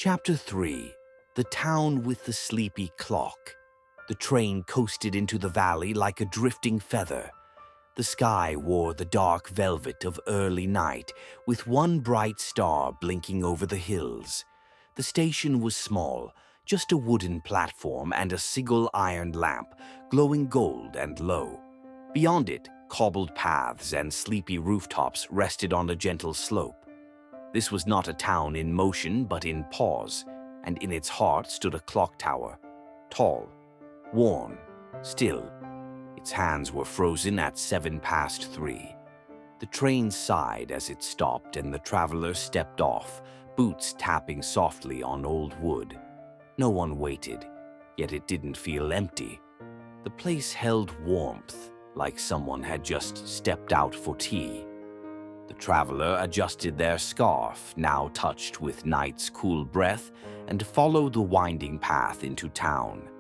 Chapter 3. The Town with the Sleepy Clock. The train coasted into the valley like a drifting feather. The sky wore the dark velvet of early night, with one bright star blinking over the hills. The station was small, just a wooden platform and a single iron lamp, glowing gold and low. Beyond it, cobbled paths and sleepy rooftops rested on a gentle slope. This was not a town in motion but in pause, and in its heart stood a clock tower, tall, worn, still. Its hands were frozen at 3:07. The train sighed as it stopped and the traveler stepped off, boots tapping softly on old wood. No one waited, yet it didn't feel empty. The place held warmth, like someone had just stepped out for tea. The traveler adjusted their scarf, now touched with night's cool breath, and followed the winding path into town.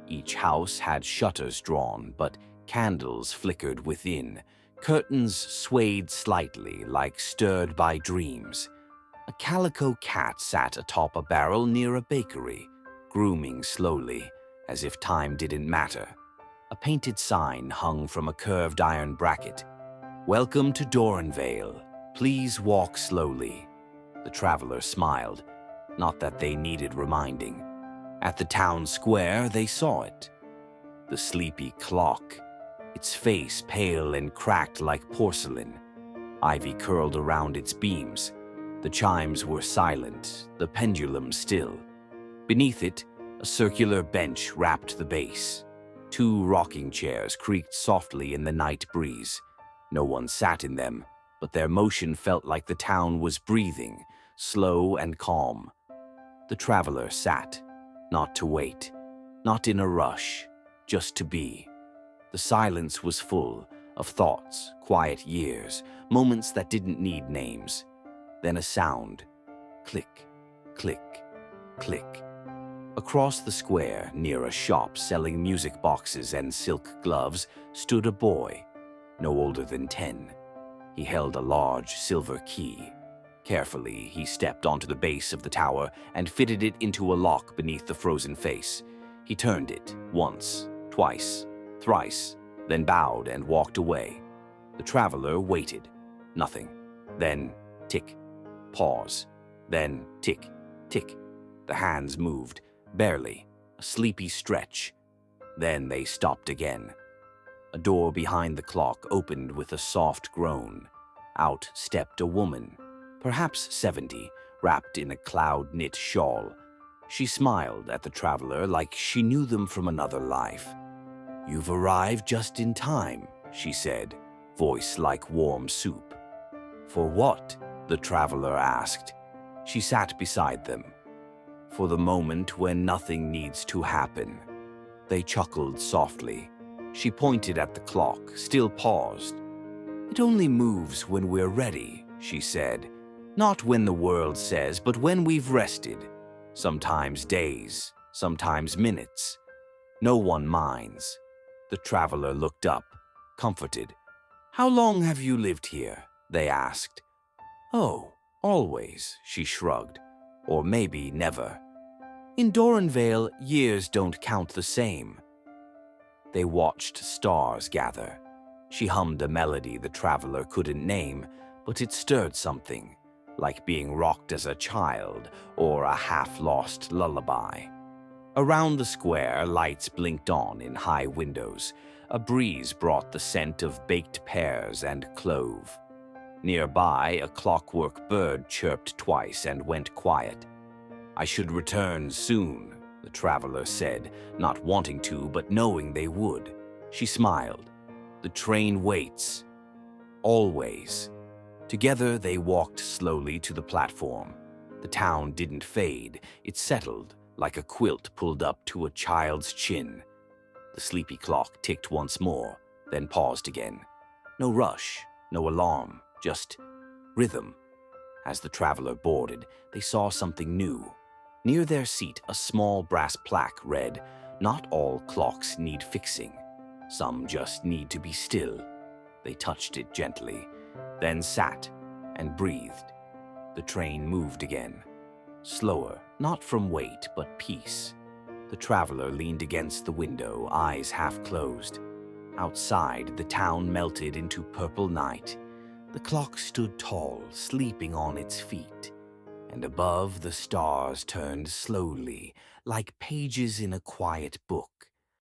Each house had shutters drawn, but candles flickered within. Curtains swayed slightly, like stirred by dreams. A calico cat sat atop a barrel near a bakery, grooming slowly, as if time didn't matter. A painted sign hung from a curved iron bracket. "Welcome to Dorenvale. Please walk slowly." The traveler smiled, not that they needed reminding. At the town square, they saw it. The sleepy clock, its face pale and cracked like porcelain. Ivy curled around its beams. The chimes were silent, the pendulum still. Beneath it, a circular bench wrapped the base. Two rocking chairs creaked softly in the night breeze. No one sat in them, but their motion felt like the town was breathing, slow and calm. The traveler sat, not to wait, not in a rush, just to be. The silence was full of thoughts, quiet years, moments that didn't need names. Then a sound. Click, click, click. Across the square, near a shop selling music boxes and silk gloves, stood a boy, no older than 10. He held a large silver key. Carefully, he stepped onto the base of the tower and fitted it into a lock beneath the frozen face. He turned it once, twice, thrice, then bowed and walked away. The traveler waited. Nothing. Then tick, pause. Then tick, tick. The hands moved, barely, a sleepy stretch. Then they stopped again. A door behind the clock opened with a soft groan. Out stepped a woman, perhaps 70, wrapped in a cloud-knit shawl. She smiled at the traveler like she knew them from another life. "You've arrived just in time," she said, voice like warm soup. "For what?" the traveler asked. She sat beside them. "For the moment when nothing needs to happen." They chuckled softly. She pointed at the clock, still paused. "It only moves when we're ready," she said. "Not when the world says, but when we've rested. Sometimes days, sometimes minutes. No one minds." The traveler looked up, comforted. "How long have you lived here?" they asked. "Oh, always," she shrugged. "Or maybe never. In Dorenvale, years don't count the same." They watched stars gather. She hummed a melody the traveler couldn't name, but it stirred something, like being rocked as a child or a half-lost lullaby. Around the square, lights blinked on in high windows. A breeze brought the scent of baked pears and clove. Nearby, a clockwork bird chirped twice and went quiet. "I should return soon," the traveler said, not wanting to but knowing they would. She smiled. "The train waits. Always." Together they walked slowly to the platform. The town didn't fade. It settled, like a quilt pulled up to a child's chin. The sleepy clock ticked once more, then paused again. No rush, no alarm, just rhythm. As the traveler boarded, they saw something new. Near their seat, a small brass plaque read, "Not all clocks need fixing. Some just need to be still." They touched it gently, then sat and breathed. The train moved again. Slower, Not from weight, but peace. The traveler leaned against the window, eyes half closed. Outside, the town melted into purple night. The clock stood tall, sleeping on its feet. And above, the stars turned slowly, like pages in a quiet book.